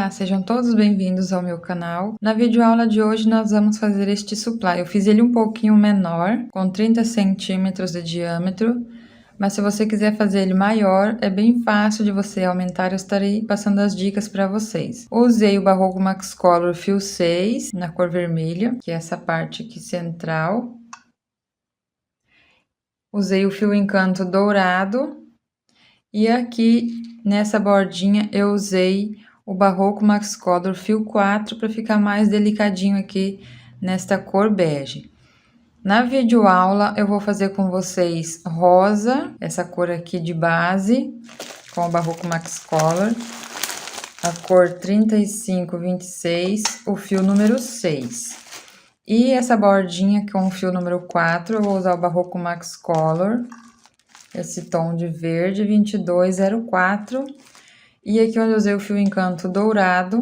Olá, sejam todos bem-vindos ao meu canal. Na videoaula de hoje nós vamos fazer este supply. Eu fiz ele um pouquinho menor, com 30 centímetros de diâmetro, mas se você quiser fazer ele maior, é bem fácil de você aumentar, eu estarei passando as dicas para vocês. Usei o Barroco Max Color fio 6, na cor vermelha, que é essa parte aqui central. Usei o fio Encanto dourado, e aqui nessa bordinha eu usei o Barroco Max Color fio 4 para ficar mais delicadinho aqui nesta cor bege. Na videoaula eu vou fazer com vocês rosa, essa cor aqui de base, com o Barroco Max Color, a cor 3526, o fio número 6. E essa bordinha com o fio número 4, eu vou usar o Barroco Max Color, esse tom de verde 2204. E aqui onde eu usei o fio Encanto dourado,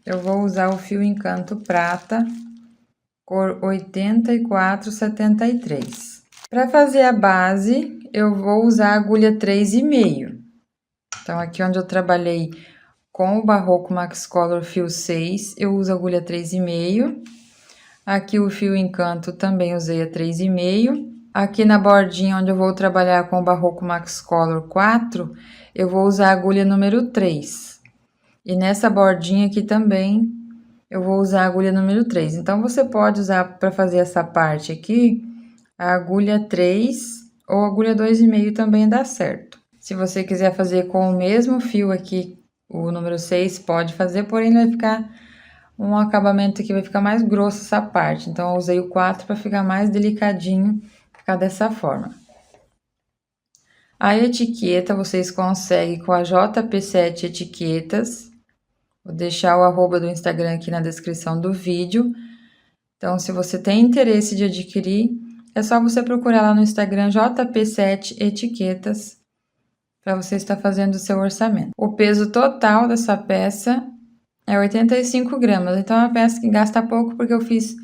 eu vou usar o fio Encanto prata, cor 8473. Para fazer a base, eu vou usar a agulha 3,5. Então, aqui onde eu trabalhei com o Barroco Max Color fio 6, eu uso a agulha 3,5. Aqui o fio Encanto também usei a 3,5. Aqui na bordinha onde eu vou trabalhar com o Barroco Max Color 4, eu vou usar a agulha número 3. E nessa bordinha aqui também, eu vou usar a agulha número 3. Então, você pode usar para fazer essa parte aqui, a agulha 3 ou a agulha 2,5 também dá certo. Se você quiser fazer com o mesmo fio aqui, o número 6, pode fazer, porém vai ficar um acabamento aqui, vai ficar mais grosso essa parte. Então, eu usei o 4 para ficar mais delicadinho, ficar dessa forma. A etiqueta vocês conseguem com a JP7 Etiquetas. Vou deixar o arroba do Instagram aqui na descrição do vídeo. Então, se você tem interesse de adquirir, é só você procurar lá no Instagram JP7 Etiquetas para você estar fazendo o seu orçamento. O peso total dessa peça é 85 gramas. Então, é uma peça que gasta pouco porque eu fiz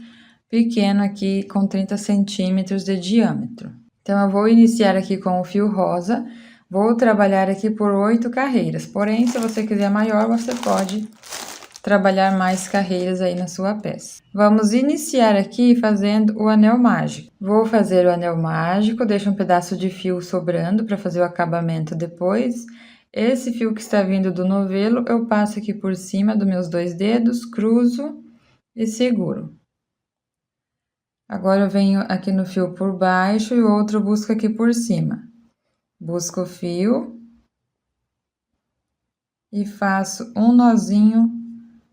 pequeno aqui com 30 centímetros de diâmetro. Então, eu vou iniciar aqui com o fio rosa, vou trabalhar aqui por 8 carreiras, porém, se você quiser maior, você pode trabalhar mais carreiras aí na sua peça. Vamos iniciar aqui fazendo o anel mágico. Vou fazer o anel mágico, deixo um pedaço de fio sobrando para fazer o acabamento depois. Esse fio que está vindo do novelo, eu passo aqui por cima dos meus 2 dedos, cruzo e seguro. Agora, eu venho aqui no fio por baixo e o outro busco aqui por cima. Busco o fio e faço um nozinho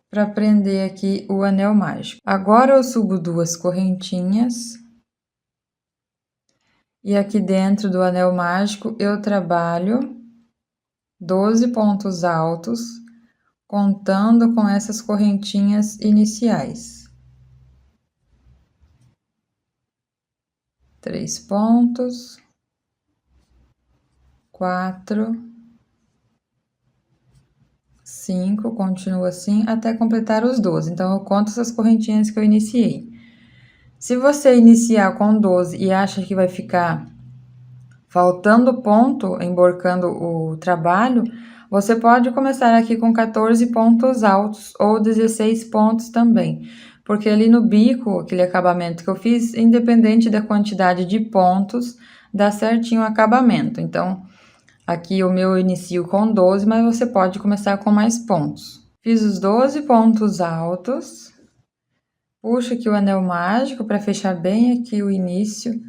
para prender aqui o anel mágico. Agora, eu subo 2 correntinhas. E aqui dentro do anel mágico, eu trabalho 12 pontos altos, contando com essas correntinhas iniciais. 3 pontos, 4, 5, continua assim até completar os 12. Então, eu conto essas correntinhas que eu iniciei. Se você iniciar com 12 e acha que vai ficar faltando ponto, emborcando o trabalho, você pode começar aqui com 14 pontos altos ou 16 pontos também. Porque ali no bico, aquele acabamento que eu fiz, independente da quantidade de pontos, dá certinho o acabamento. Então, aqui o meu eu inicio com 12, mas você pode começar com mais pontos. Fiz os 12 pontos altos, puxo aqui o anel mágico para fechar bem aqui o início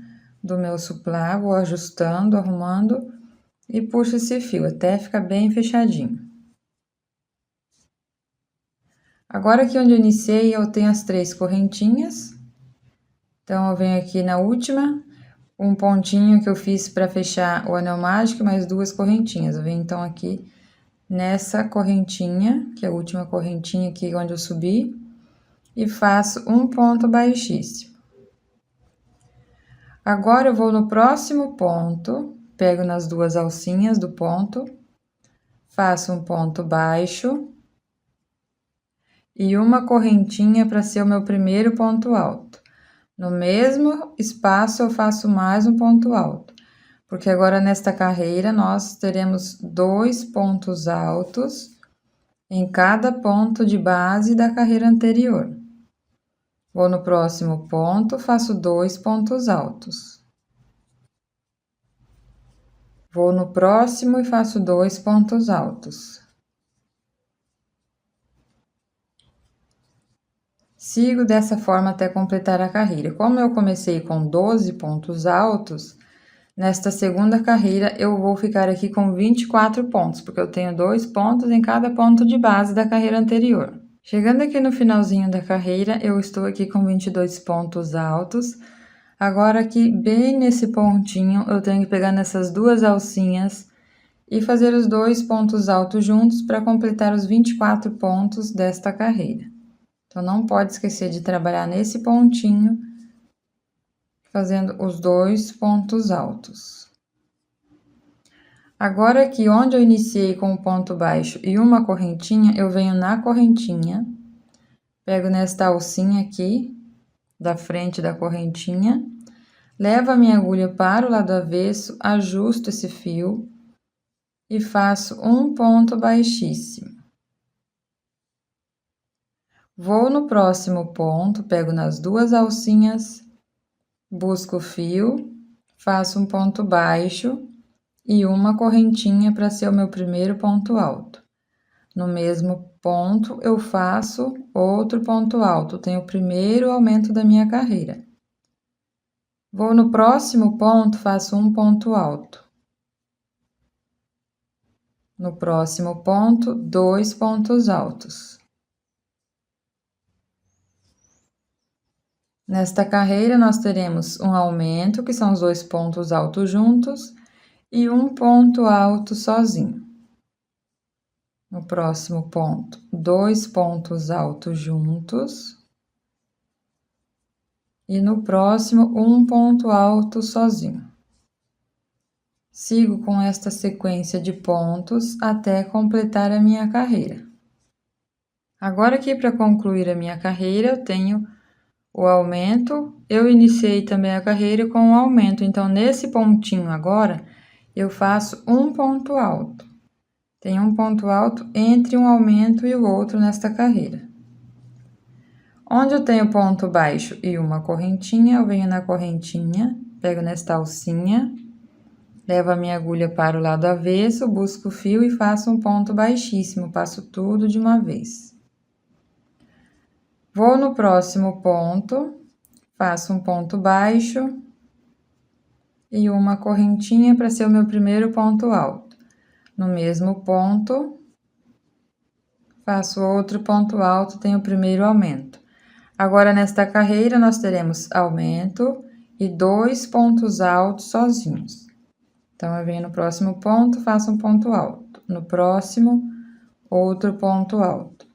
do meu supply, vou ajustando, arrumando e puxo esse fio até ficar bem fechadinho. Agora, aqui onde eu iniciei, eu tenho as 3 correntinhas. Então, eu venho aqui na última, um pontinho que eu fiz para fechar o anel mágico, mais 2 correntinhas. Eu venho, então, aqui nessa correntinha, que é a última correntinha aqui onde eu subi, e faço um ponto baixíssimo. Agora, eu vou no próximo ponto, pego nas 2 alcinhas do ponto, faço um ponto baixo e uma correntinha para ser o meu primeiro ponto alto. No mesmo espaço, eu faço mais um ponto alto, porque agora nesta carreira nós teremos 2 pontos altos em cada ponto de base da carreira anterior. Vou no próximo ponto, faço 2 pontos altos. Vou no próximo e faço 2 pontos altos. Sigo dessa forma até completar a carreira. Como eu comecei com 12 pontos altos, nesta segunda carreira eu vou ficar aqui com 24 pontos, porque eu tenho 2 pontos em cada ponto de base da carreira anterior. Chegando aqui no finalzinho da carreira, eu estou aqui com 22 pontos altos. Agora aqui, bem nesse pontinho, eu tenho que pegar nessas duas alcinhas e fazer os 2 pontos altos juntos para completar os 24 pontos desta carreira. Então, não pode esquecer de trabalhar nesse pontinho, fazendo os 2 pontos altos. Agora aqui, onde eu iniciei com o ponto baixo e uma correntinha, eu venho na correntinha, pego nesta alcinha aqui, da frente da correntinha, levo a minha agulha para o lado avesso, ajusto esse fio e faço um ponto baixíssimo. Vou no próximo ponto, pego nas duas alcinhas, busco o fio, faço um ponto baixo e uma correntinha para ser o meu primeiro ponto alto. No mesmo ponto, eu faço outro ponto alto, tenho o primeiro aumento da minha carreira. Vou no próximo ponto, faço um ponto alto. No próximo ponto, 2 pontos altos. Nesta carreira, nós teremos um aumento, que são os 2 pontos altos juntos, e um ponto alto sozinho. No próximo ponto, 2 pontos altos juntos. E no próximo, um ponto alto sozinho. Sigo com esta sequência de pontos até completar a minha carreira. Agora aqui, para concluir a minha carreira, eu tenho o aumento. Eu iniciei também a carreira com o aumento, então nesse pontinho agora, eu faço um ponto alto. Tem um ponto alto entre um aumento e o outro nesta carreira. Onde eu tenho ponto baixo e uma correntinha, eu venho na correntinha, pego nesta alcinha, levo a minha agulha para o lado avesso, busco o fio e faço um ponto baixíssimo, passo tudo de uma vez. Vou no próximo ponto, faço um ponto baixo e uma correntinha para ser o meu primeiro ponto alto. No mesmo ponto, faço outro ponto alto, tenho o primeiro aumento. Agora, nesta carreira, nós teremos aumento e 2 pontos altos sozinhos. Então, eu venho no próximo ponto, faço um ponto alto. No próximo, outro ponto alto.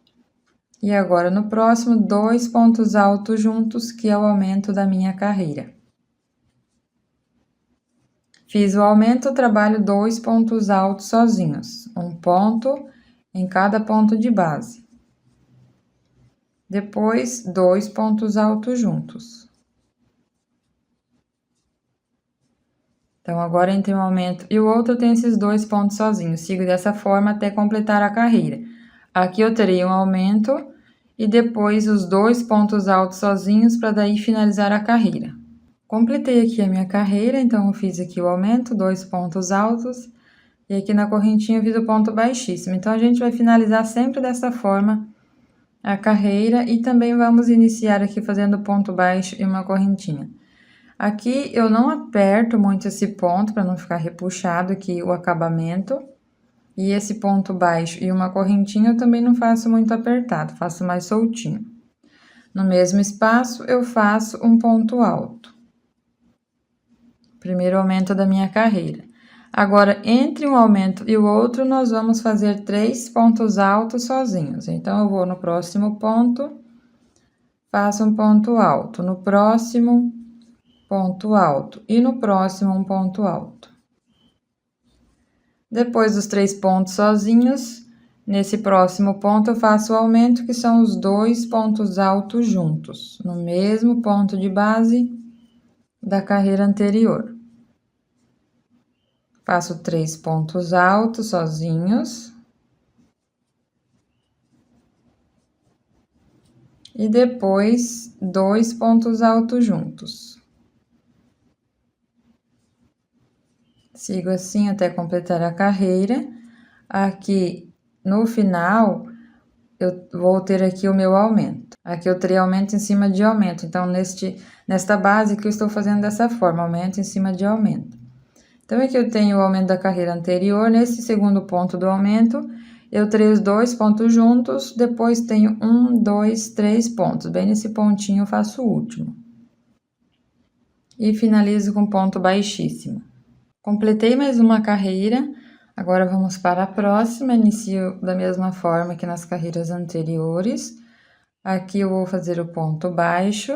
E agora, no próximo, 2 pontos altos juntos, que é o aumento da minha carreira. Fiz o aumento, trabalho 2 pontos altos sozinhos. Um ponto em cada ponto de base. Depois, 2 pontos altos juntos. Então, agora entre um aumento e o outro, eu tenho esses 2 pontos sozinhos. Sigo dessa forma até completar a carreira. Aqui eu terei um aumento e depois os 2 pontos altos sozinhos para daí finalizar a carreira. Completei aqui a minha carreira, então eu fiz aqui o aumento, 2 pontos altos. E aqui na correntinha eu fiz o ponto baixíssimo. Então, a gente vai finalizar sempre dessa forma a carreira e também vamos iniciar aqui fazendo ponto baixo e uma correntinha. Aqui eu não aperto muito esse ponto para não ficar repuxado aqui o acabamento. E esse ponto baixo e uma correntinha eu também não faço muito apertado, faço mais soltinho. No mesmo espaço eu faço um ponto alto. Primeiro aumento da minha carreira. Agora, entre um aumento e o outro, nós vamos fazer 3 pontos altos sozinhos. Então, eu vou no próximo ponto, faço um ponto alto. No próximo, ponto alto. E no próximo, um ponto alto. Depois dos 3 pontos sozinhos, nesse próximo ponto, eu faço o aumento, que são os 2 pontos altos juntos, no mesmo ponto de base da carreira anterior. Faço 3 pontos altos sozinhos. e depois 2 pontos altos juntos. Sigo assim até completar a carreira. Aqui no final, eu vou ter aqui o meu aumento. Aqui eu terei aumento em cima de aumento. Então, nesta base que eu estou fazendo dessa forma, aumento em cima de aumento. Então, aqui eu tenho o aumento da carreira anterior. Nesse segundo ponto do aumento, eu terei os 2 pontos juntos. Depois tenho 1, 2, 3 pontos. Bem nesse pontinho eu faço o último. E finalizo com ponto baixíssimo. Completei mais uma carreira. Agora vamos para a próxima. Inicio da mesma forma que nas carreiras anteriores. Aqui eu vou fazer o ponto baixo.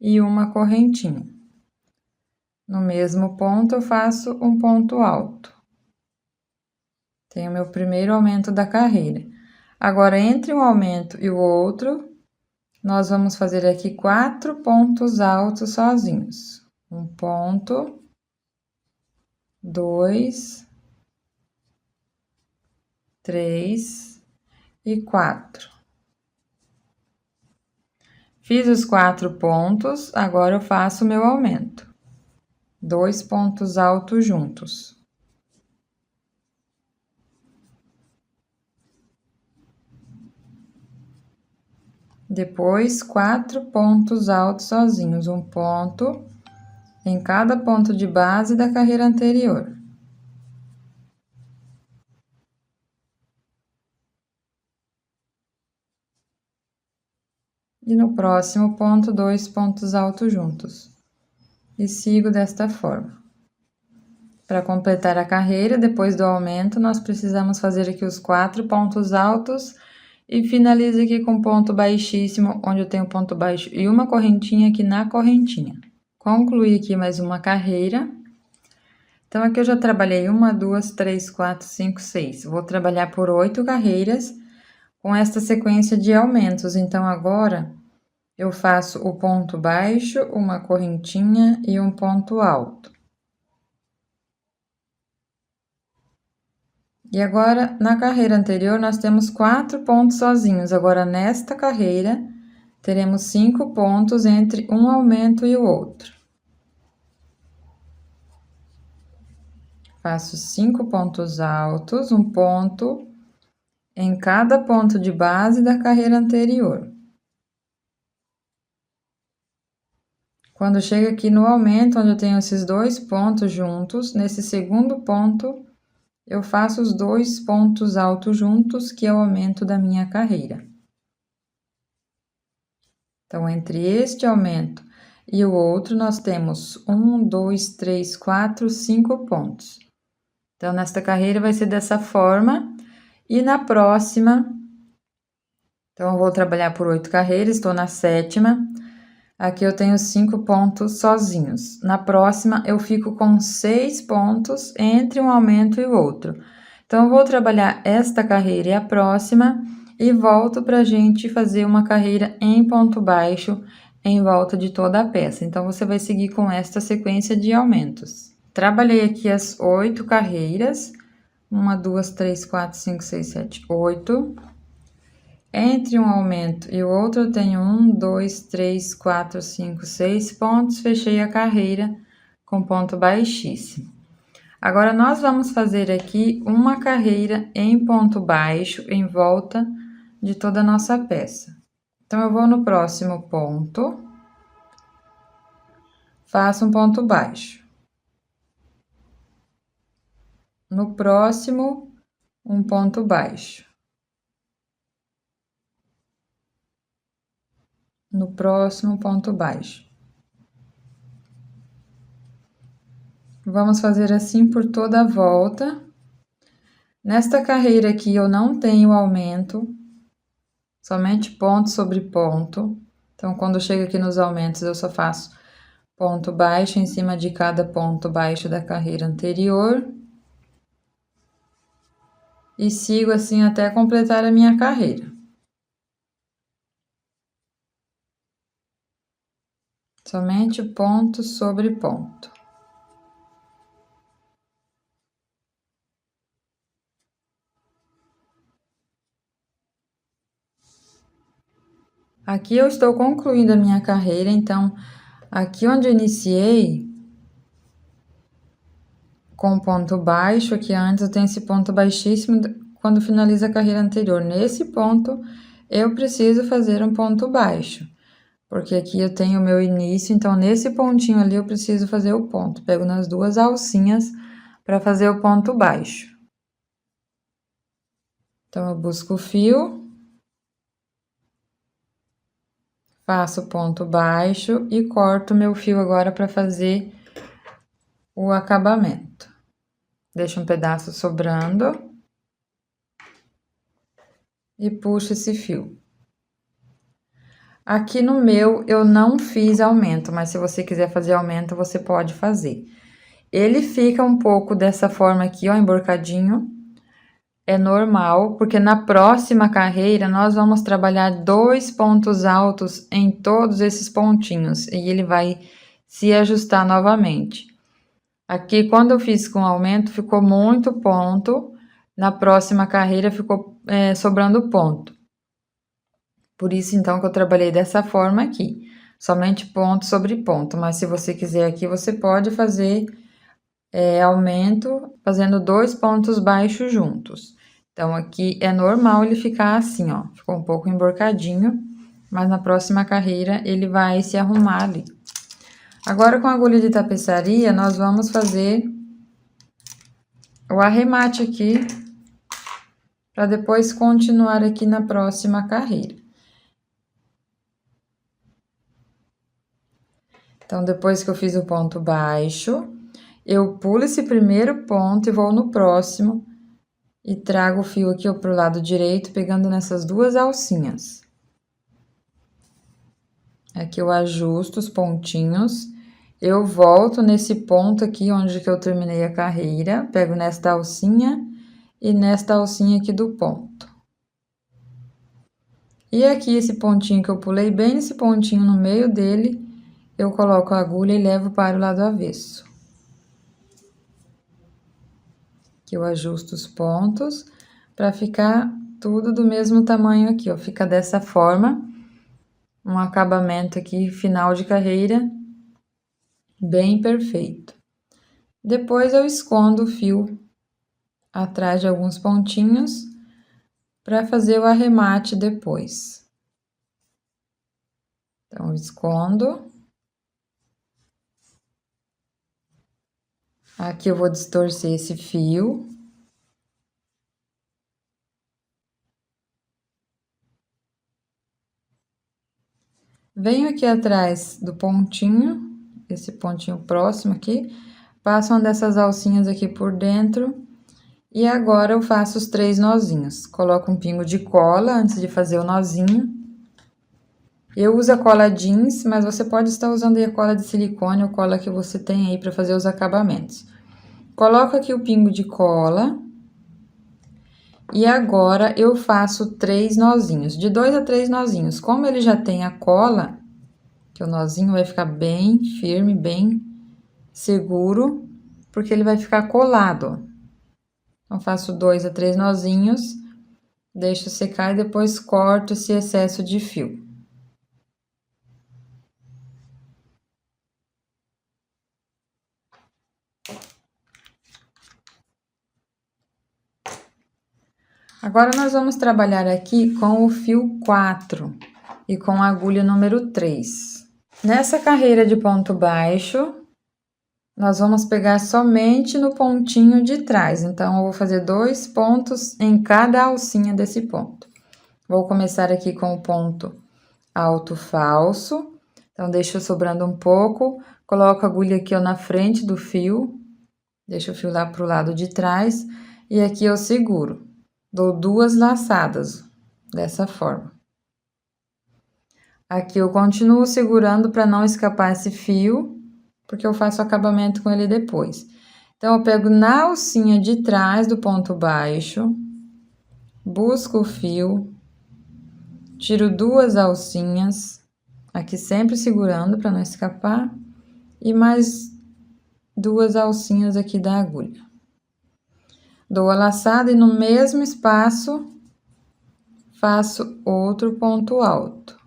E uma correntinha. No mesmo ponto eu faço um ponto alto. Tenho meu primeiro aumento da carreira. Agora, entre um aumento e o outro, nós vamos fazer aqui 4 pontos altos sozinhos. Um ponto, 2, 3 e 4. Fiz os 4 pontos, agora eu faço o meu aumento. 2 pontos altos juntos. Depois, 4 pontos altos sozinhos, um ponto em cada ponto de base da carreira anterior. E no próximo ponto, 2 pontos altos juntos. E sigo desta forma. Para completar a carreira, depois do aumento, nós precisamos fazer aqui os 4 pontos altos e finalizo aqui com ponto baixíssimo, onde eu tenho ponto baixo e uma correntinha aqui na correntinha. Concluí aqui mais uma carreira. Então, aqui eu já trabalhei 1, 2, 3, 4, 5, 6. Vou trabalhar por 8 carreiras com esta sequência de aumentos. Então, agora eu faço o ponto baixo, uma correntinha e um ponto alto. E agora, na carreira anterior, nós temos 4 pontos sozinhos. Agora, nesta carreira, teremos 5 pontos entre um aumento e o outro. Faço 5 pontos altos, um ponto em cada ponto de base da carreira anterior. Quando chega aqui no aumento, onde eu tenho esses 2 pontos juntos, nesse segundo ponto, eu faço os 2 pontos altos juntos, que é o aumento da minha carreira. Então, entre este aumento e o outro, nós temos 1, 2, 3, 4, 5 pontos. Então, nesta carreira vai ser dessa forma. E na próxima, então, eu vou trabalhar por 8 carreiras, estou na 7ª. Aqui eu tenho 5 pontos sozinhos. Na próxima, eu fico com 6 pontos entre um aumento e o outro. Então, eu vou trabalhar esta carreira e a próxima e volto para a gente fazer uma carreira em ponto baixo em volta de toda a peça. Então, você vai seguir com esta sequência de aumentos. Trabalhei aqui as 8 carreiras. 1, 2, 3, 4, 5, 6, 7, 8. Entre um aumento e o outro, eu tenho 1, 2, 3, 4, 5, 6 pontos. Fechei a carreira com ponto baixíssimo. Agora, nós vamos fazer aqui uma carreira em ponto baixo em volta de toda a nossa peça. Então, eu vou no próximo ponto, faço um ponto baixo. No próximo, um ponto baixo. No próximo, ponto baixo. Vamos fazer assim por toda a volta. Nesta carreira aqui, eu não tenho aumento, somente ponto sobre ponto. Então, quando chega aqui nos aumentos, eu só faço ponto baixo em cima de cada ponto baixo da carreira anterior. E sigo assim até completar a minha carreira. Somente ponto sobre ponto. Aqui eu estou concluindo a minha carreira, então, aqui onde eu iniciei com ponto baixo, aqui antes eu tenho esse ponto baixíssimo quando finaliza a carreira anterior. Nesse ponto, eu preciso fazer um ponto baixo, porque aqui eu tenho o meu início, então nesse pontinho ali eu preciso fazer o ponto. Pego nas duas alcinhas para fazer o ponto baixo. Então, eu busco o fio, faço ponto baixo e corto meu fio agora para fazer o acabamento. Deixo um pedaço sobrando e puxo esse fio. Aqui no meu eu não fiz aumento, mas se você quiser fazer aumento, você pode fazer. Ele fica um pouco dessa forma aqui, ó, emborcadinho. É normal, porque na próxima carreira nós vamos trabalhar 2 pontos altos em todos esses pontinhos e ele vai se ajustar novamente. Aqui, quando eu fiz com aumento, ficou muito ponto, na próxima carreira ficou sobrando ponto. Por isso, então, que eu trabalhei dessa forma aqui, somente ponto sobre ponto, mas se você quiser aqui, você pode fazer aumento fazendo 2 pontos baixos juntos. Então, aqui é normal ele ficar assim, ó, ficou um pouco emborcadinho, mas na próxima carreira ele vai se arrumar ali. Agora, com a agulha de tapeçaria, nós vamos fazer o arremate aqui, para depois continuar aqui na próxima carreira. Então, depois que eu fiz o ponto baixo, eu pulo esse primeiro ponto e vou no próximo, e trago o fio aqui pro lado direito, pegando nessas duas alcinhas. Aqui eu ajusto os pontinhos, eu volto nesse ponto aqui onde que eu terminei a carreira, pego nesta alcinha e nesta alcinha aqui do ponto. E aqui esse pontinho que eu pulei, bem nesse pontinho no meio dele, eu coloco a agulha e levo para o lado avesso. Aqui eu ajusto os pontos para ficar tudo do mesmo tamanho aqui, ó, fica dessa forma. Um acabamento aqui, final de carreira, bem perfeito. Depois eu escondo o fio atrás de alguns pontinhos para fazer o arremate depois. Então, eu escondo. Aqui eu vou distorcer esse fio. Venho aqui atrás do pontinho, esse pontinho próximo aqui, passo uma dessas alcinhas aqui por dentro e agora eu faço os 3 nozinhos. Coloco um pingo de cola antes de fazer o nozinho. Eu uso a cola jeans, mas você pode estar usando aí a cola de silicone ou cola que você tem aí para fazer os acabamentos. Coloco aqui o pingo de cola. E agora eu faço 3 nozinhos, de 2 a 3 nozinhos. Como ele já tem a cola, que o nozinho vai ficar bem firme, bem seguro, porque ele vai ficar colado. Então, faço 2 a 3 nozinhos, deixo secar e depois corto esse excesso de fio. Agora, nós vamos trabalhar aqui com o fio 4 e com a agulha número 3. Nessa carreira de ponto baixo, nós vamos pegar somente no pontinho de trás. Então, eu vou fazer 2 pontos em cada alcinha desse ponto. Vou começar aqui com o ponto alto falso. Então, deixo sobrando um pouco, coloco a agulha aqui ó, na frente do fio, deixo o fio lá pro lado de trás, e aqui eu seguro. Dou 2 laçadas, dessa forma. Aqui eu continuo segurando para não escapar esse fio, porque eu faço acabamento com ele depois. Então, eu pego na alcinha de trás do ponto baixo, busco o fio, tiro 2 alcinhas, aqui sempre segurando para não escapar, e mais 2 alcinhas aqui da agulha. Dou a laçada e no mesmo espaço faço outro ponto alto.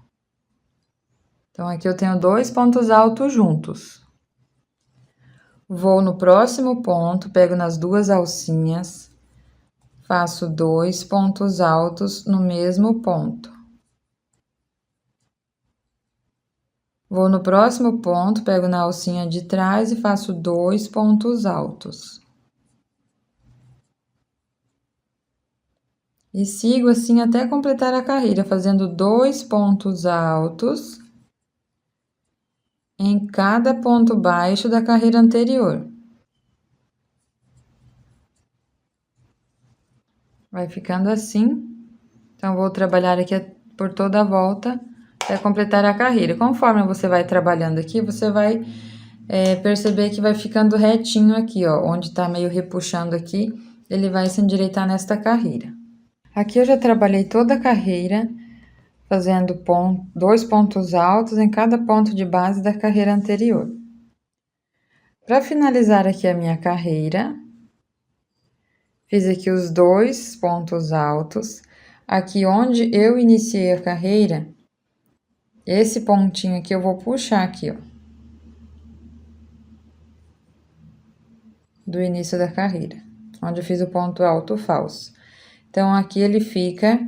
Então, aqui eu tenho 2 pontos altos juntos. Vou no próximo ponto, pego nas 2 alcinhas, faço 2 pontos altos no mesmo ponto. Vou no próximo ponto, pego na alcinha de trás e faço 2 pontos altos. E sigo assim até completar a carreira, fazendo 2 pontos altos em cada ponto baixo da carreira anterior. Vai ficando assim. Então, vou trabalhar aqui por toda a volta até completar a carreira. Conforme você vai trabalhando aqui, você vai perceber que vai ficando retinho aqui, ó. Onde tá meio repuxando aqui, ele vai se endireitar nesta carreira. Aqui eu já trabalhei toda a carreira, fazendo 2 pontos altos em cada ponto de base da carreira anterior. Para finalizar aqui a minha carreira, fiz aqui os 2 pontos altos. Aqui onde eu iniciei a carreira, esse pontinho aqui eu vou puxar aqui, ó, do início da carreira, onde eu fiz o ponto alto falso. Então, aqui ele fica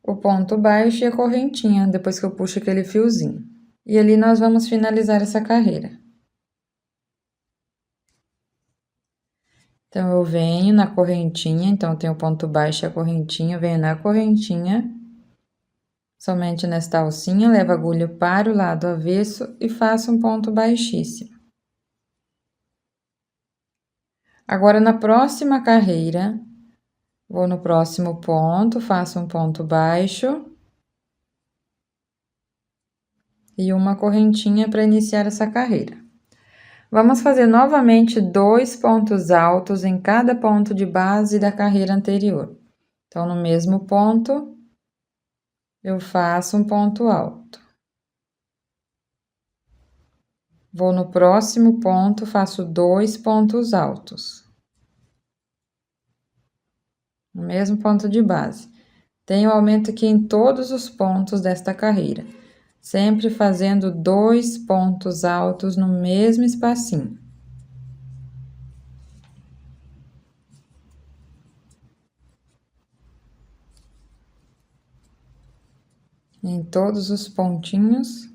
o ponto baixo e a correntinha, depois que eu puxo aquele fiozinho. E ali nós vamos finalizar essa carreira. Então, eu venho na correntinha, então, tem o ponto baixo e a correntinha, venho na correntinha, somente nesta alcinha, levo a agulha para o lado avesso e faço um ponto baixíssimo. Agora, na próxima carreira, vou no próximo ponto, faço um ponto baixo e uma correntinha para iniciar essa carreira. Vamos fazer novamente 2 pontos altos em cada ponto de base da carreira anterior. Então, no mesmo ponto, eu faço um ponto alto. Vou no próximo ponto, faço 2 pontos altos. No mesmo ponto de base. Tenho aumento aqui em todos os pontos desta carreira, sempre fazendo 2 pontos altos no mesmo espacinho. Em todos os pontinhos,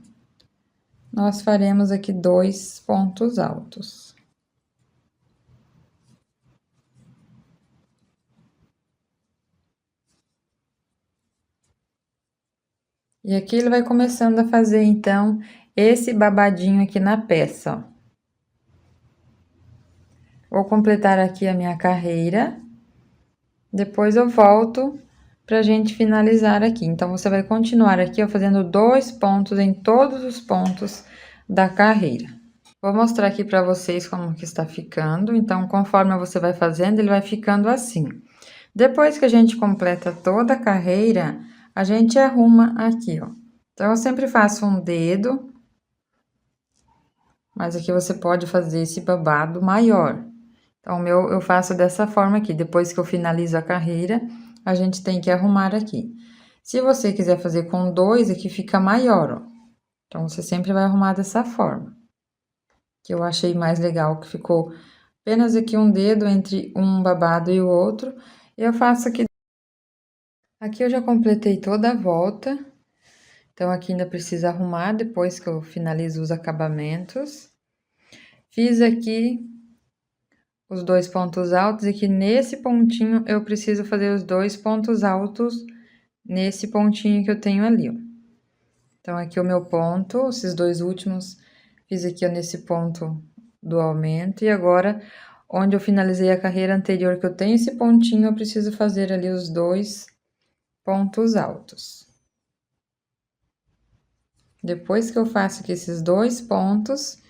nós faremos aqui 2 pontos altos. E aqui ele vai começando a fazer, então, esse babadinho aqui na peça, ó. Vou completar aqui a minha carreira, depois eu volto pra gente finalizar aqui. Então, você vai continuar aqui, ó, fazendo 2 pontos em todos os pontos da carreira. Vou mostrar aqui pra vocês como que está ficando. Então, conforme você vai fazendo, ele vai ficando assim. Depois que a gente completa toda a carreira, a gente arruma aqui, ó. Então, eu sempre faço um dedo, mas aqui você pode fazer esse babado maior. Então, o meu eu faço dessa forma aqui. Depois que eu finalizo a carreira, a gente tem que arrumar aqui. Se você quiser fazer com 2, aqui fica maior, ó. Então, você sempre vai arrumar dessa forma. Que eu achei mais legal, que ficou apenas aqui um dedo entre um babado e o outro. E eu faço aqui. Aqui eu já completei toda a volta. Então, aqui ainda precisa arrumar depois que eu finalizo os acabamentos. Fiz aqui os 2 pontos altos, e que nesse pontinho eu preciso fazer os 2 pontos altos nesse pontinho que eu tenho ali, ó. Então, aqui o meu ponto, esses 2 últimos, fiz aqui, ó, nesse ponto do aumento, e agora, onde eu finalizei a carreira anterior, que eu tenho esse pontinho, eu preciso fazer ali os 2 pontos altos. Depois que eu faço aqui esses 2 pontos,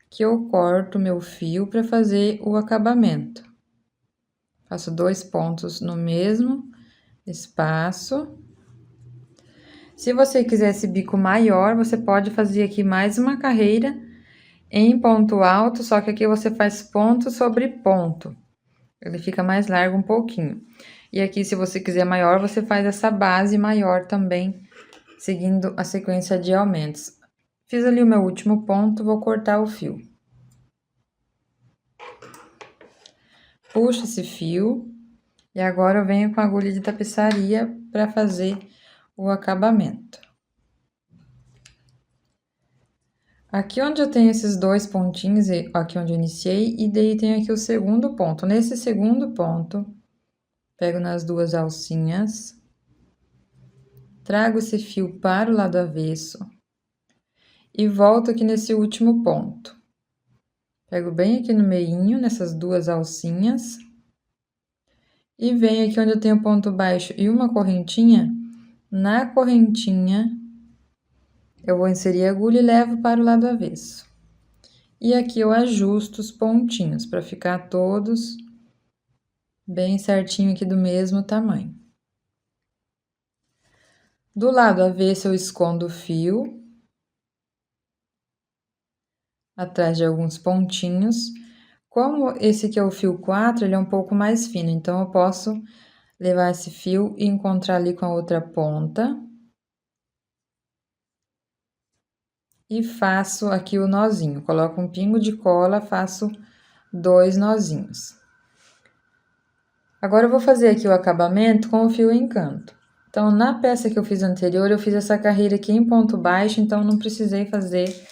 que eu corto meu fio para fazer o acabamento. Faço 2 pontos no mesmo espaço. Se você quiser esse bico maior, você pode fazer aqui mais uma carreira em ponto alto, só que aqui você faz ponto sobre ponto. Ele fica mais largo um pouquinho. E aqui, se você quiser maior, você faz essa base maior também, seguindo a sequência de aumentos. Fiz ali o meu último ponto, vou cortar o fio. Puxo esse fio e agora eu venho com a agulha de tapeçaria para fazer o acabamento. Aqui onde eu tenho esses dois pontinhos, aqui onde eu iniciei, e daí tenho aqui o segundo ponto. Nesse segundo ponto, pego nas duas alcinhas, trago esse fio para o lado avesso e volto aqui nesse último ponto. Pego bem aqui no meinho, nessas duas alcinhas, e venho aqui onde eu tenho ponto baixo e uma correntinha. Na correntinha, eu vou inserir a agulha e levo para o lado avesso. E aqui eu ajusto os pontinhos para ficar todos bem certinho aqui do mesmo tamanho. Do lado avesso eu escondo o fio atrás de alguns pontinhos. Como esse aqui é o fio 4, ele é um pouco mais fino, então eu posso levar esse fio e encontrar ali com a outra ponta. E faço aqui o nozinho, coloco um pingo de cola, faço 2 nozinhos. Agora eu vou fazer aqui o acabamento com o fio encanto. Então, na peça que eu fiz anterior, eu fiz essa carreira aqui em ponto baixo, então não precisei fazer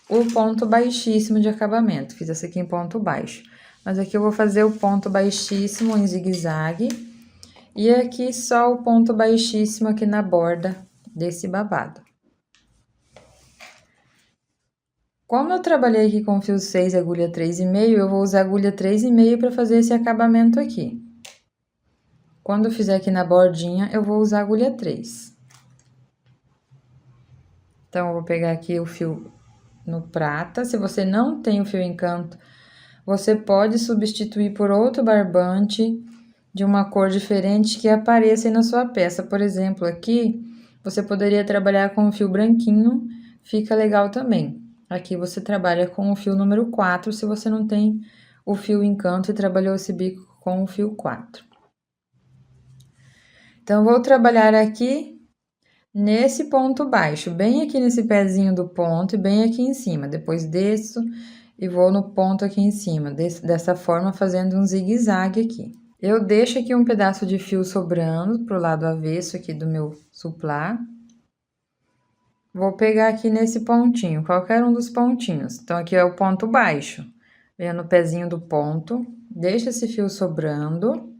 o ponto baixíssimo de acabamento. Fiz essa aqui em ponto baixo. Mas aqui eu vou fazer o ponto baixíssimo em zigue-zague. E aqui só o ponto baixíssimo aqui na borda desse babado. Como eu trabalhei aqui com fio 6 e agulha 3,5, eu vou usar agulha 3,5 para fazer esse acabamento aqui. Quando eu fizer aqui na bordinha, eu vou usar agulha 3. Então, eu vou pegar aqui o fio no prata. Se você não tem o fio encanto, você pode substituir por outro barbante de uma cor diferente que apareça aí na sua peça. Por exemplo, aqui, você poderia trabalhar com o fio branquinho, fica legal também. Aqui você trabalha com o fio número 4, se você não tem o fio encanto e trabalhou esse bico com o fio 4. Então, vou trabalhar aqui nesse ponto baixo, bem aqui nesse pezinho do ponto e bem aqui em cima. Depois desço e vou no ponto aqui em cima, dessa forma, fazendo um zigue-zague aqui. Eu deixo aqui um pedaço de fio sobrando pro lado avesso aqui do meu suplá. Vou pegar aqui nesse pontinho, qualquer um dos pontinhos. Então, aqui é o ponto baixo. Venho no pezinho do ponto, deixo esse fio sobrando.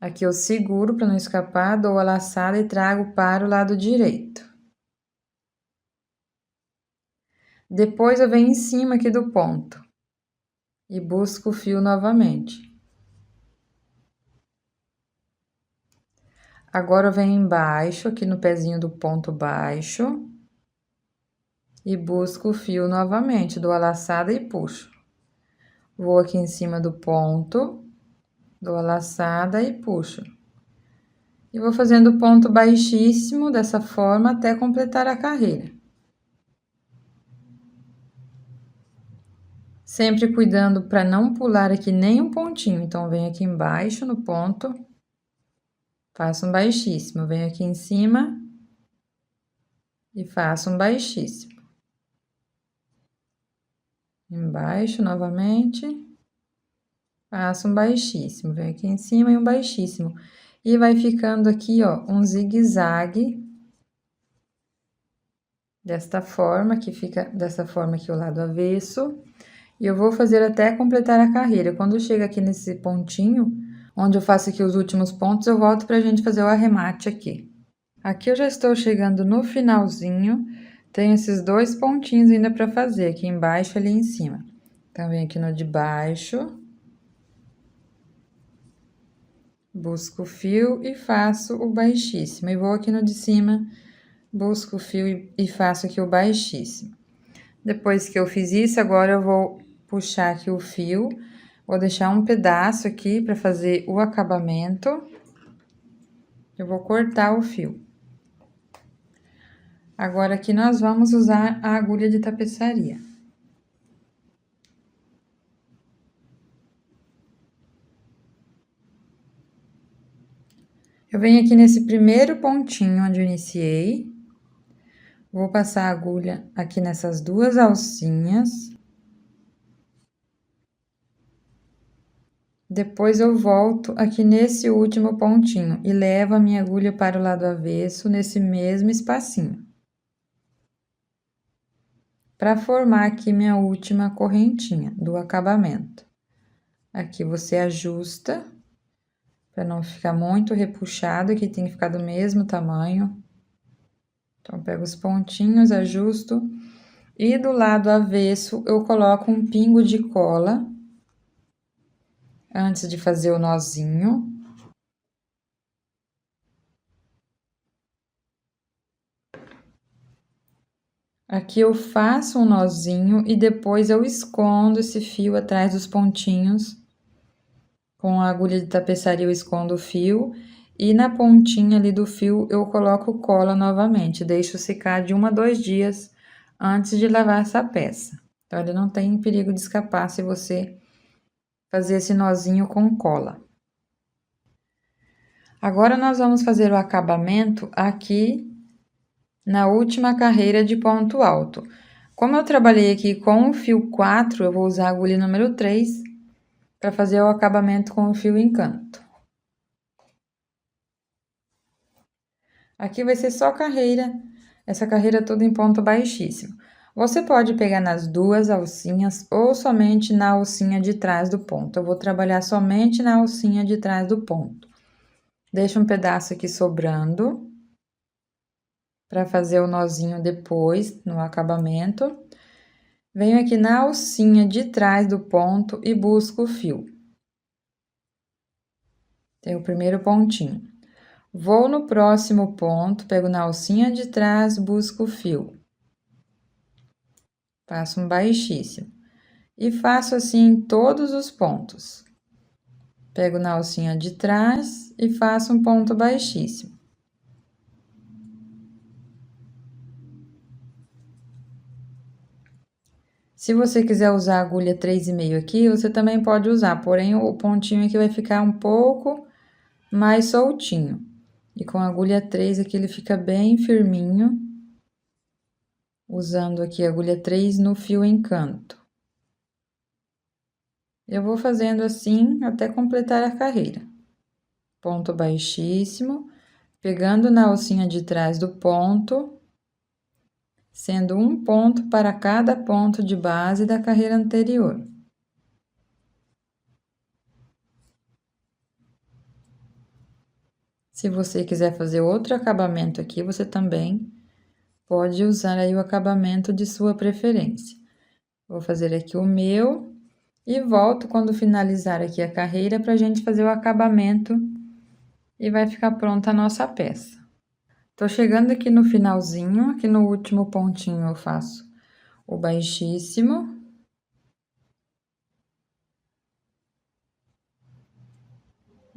Aqui eu seguro para não escapar, dou a laçada e trago para o lado direito. Depois eu venho em cima aqui do ponto e busco o fio novamente. Agora eu venho embaixo, aqui no pezinho do ponto baixo, e busco o fio novamente, dou a laçada e puxo. Vou aqui em cima do ponto, dou a laçada e puxo. E vou fazendo ponto baixíssimo dessa forma até completar a carreira. Sempre cuidando para não pular aqui nem um pontinho. Então, venho aqui embaixo no ponto, faço um baixíssimo. Venho aqui em cima e faço um baixíssimo. Embaixo novamente, faço um baixíssimo. Venho aqui em cima e um baixíssimo. E vai ficando aqui, ó, um zigue-zague. Desta forma, que fica dessa forma aqui o lado avesso. E eu vou fazer até completar a carreira. Quando chega aqui nesse pontinho, onde eu faço aqui os últimos pontos, eu volto pra gente fazer o arremate aqui. Aqui eu já estou chegando no finalzinho, tenho esses dois pontinhos ainda pra fazer, aqui embaixo e ali em cima. Então, venho aqui no de baixo, busco o fio e faço o baixíssimo. E vou aqui no de cima, busco o fio e faço aqui o baixíssimo. Depois que eu fiz isso, agora eu vou puxar aqui o fio, vou deixar um pedaço aqui para fazer o acabamento. Eu vou cortar o fio. Agora, aqui nós vamos usar a agulha de tapeçaria. Eu venho aqui nesse primeiro pontinho onde eu iniciei, Vou passar a agulha aqui nessas duas alcinhas. Depois eu volto aqui nesse último pontinho e levo a minha agulha para o lado avesso nesse mesmo espacinho. Para formar aqui minha última correntinha do acabamento. Aqui você ajusta, para não ficar muito repuxado, aqui tem que ficar do mesmo tamanho. Então, pego os pontinhos, ajusto, e do lado avesso eu coloco um pingo de cola, antes de fazer o nozinho. Aqui eu faço um nozinho e depois eu escondo esse fio atrás dos pontinhos. Com a agulha de tapeçaria eu escondo o fio e na pontinha ali do fio eu coloco cola novamente. Deixo secar de 1 a 2 dias antes de lavar essa peça. Então, ele não tem perigo de escapar se você fazer esse nozinho com cola. Agora, nós vamos fazer o acabamento aqui na última carreira de ponto alto. Como eu trabalhei aqui com o fio 4, eu vou usar a agulha número 3 para fazer o acabamento com o fio encanto. Aqui vai ser só carreira, essa carreira toda em ponto baixíssimo. Você pode pegar nas duas alcinhas ou somente na alcinha de trás do ponto. Eu vou trabalhar somente na alcinha de trás do ponto. Deixa um pedaço aqui sobrando para fazer o nozinho depois, no acabamento. Venho aqui na alcinha de trás do ponto e busco o fio. Tem o primeiro pontinho. Vou no próximo ponto, pego na alcinha de trás, busco o fio. Faço um baixíssimo. E faço assim em todos os pontos. Pego na alcinha de trás e faço um ponto baixíssimo. Se você quiser usar a agulha 3,5 aqui, você também pode usar, porém o pontinho aqui vai ficar um pouco mais soltinho. E com a agulha 3 aqui ele fica bem firminho, usando aqui a agulha 3 no fio encanto. Eu vou fazendo assim até completar a carreira. Ponto baixíssimo, pegando na alcinha de trás do ponto, sendo um ponto para cada ponto de base da carreira anterior. Se você quiser fazer outro acabamento aqui, você também pode usar aí o acabamento de sua preferência. Vou fazer aqui o meu e volto quando finalizar aqui a carreira para a gente fazer o acabamento e vai ficar pronta a nossa peça. Tô chegando aqui no finalzinho, aqui no último pontinho eu faço o baixíssimo.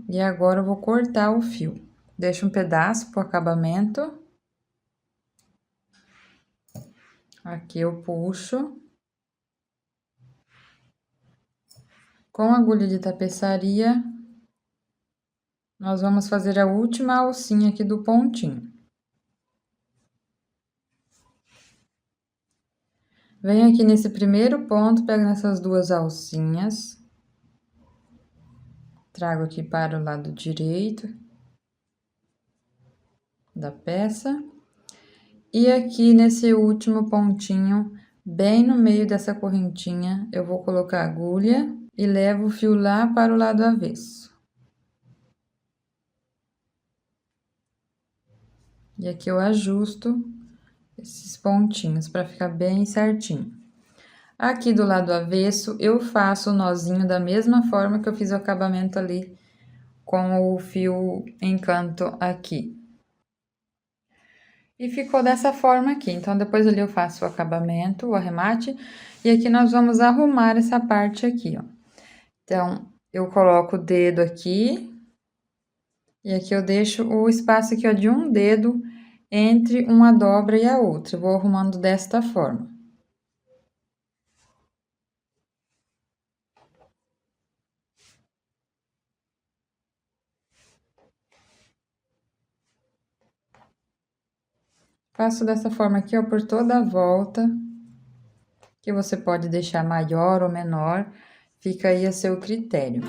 E agora eu vou cortar o fio. Deixo um pedaço pro acabamento. Aqui eu puxo. Com a agulha de tapeçaria, nós vamos fazer a última alcinha aqui do pontinho. Venho aqui nesse primeiro ponto, pego nessas duas alcinhas. Trago aqui para o lado direito da peça. E aqui nesse último pontinho, bem no meio dessa correntinha, eu vou colocar a agulha e levo o fio lá para o lado avesso. E aqui eu ajusto esses pontinhos para ficar bem certinho. Aqui do lado avesso, eu faço o nozinho da mesma forma que eu fiz o acabamento ali com o fio encanto aqui. E ficou dessa forma aqui. Então, depois ali eu faço o acabamento, o arremate, e aqui nós vamos arrumar essa parte aqui, ó. Então, eu coloco o dedo aqui, e aqui eu deixo o espaço aqui, ó, de um dedo entre uma dobra e a outra. Eu vou arrumando desta forma. Faço dessa forma aqui, ó, por toda a volta, que você pode deixar maior ou menor, fica aí a seu critério.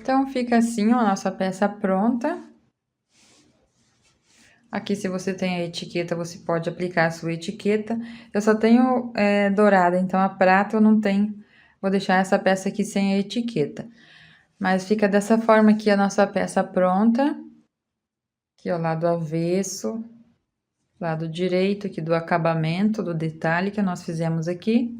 Então, fica assim, ó, a nossa peça pronta. Aqui, se você tem a etiqueta, você pode aplicar a sua etiqueta. Eu só tenho dourada, então a prata eu não tenho. Vou deixar essa peça aqui sem a etiqueta. Mas fica dessa forma aqui a nossa peça pronta. Aqui, ó, lado avesso, lado direito aqui do acabamento, do detalhe que nós fizemos aqui.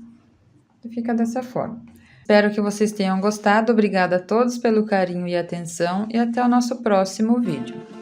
E fica dessa forma. Espero que vocês tenham gostado. Obrigada a todos pelo carinho e atenção e até o nosso próximo vídeo.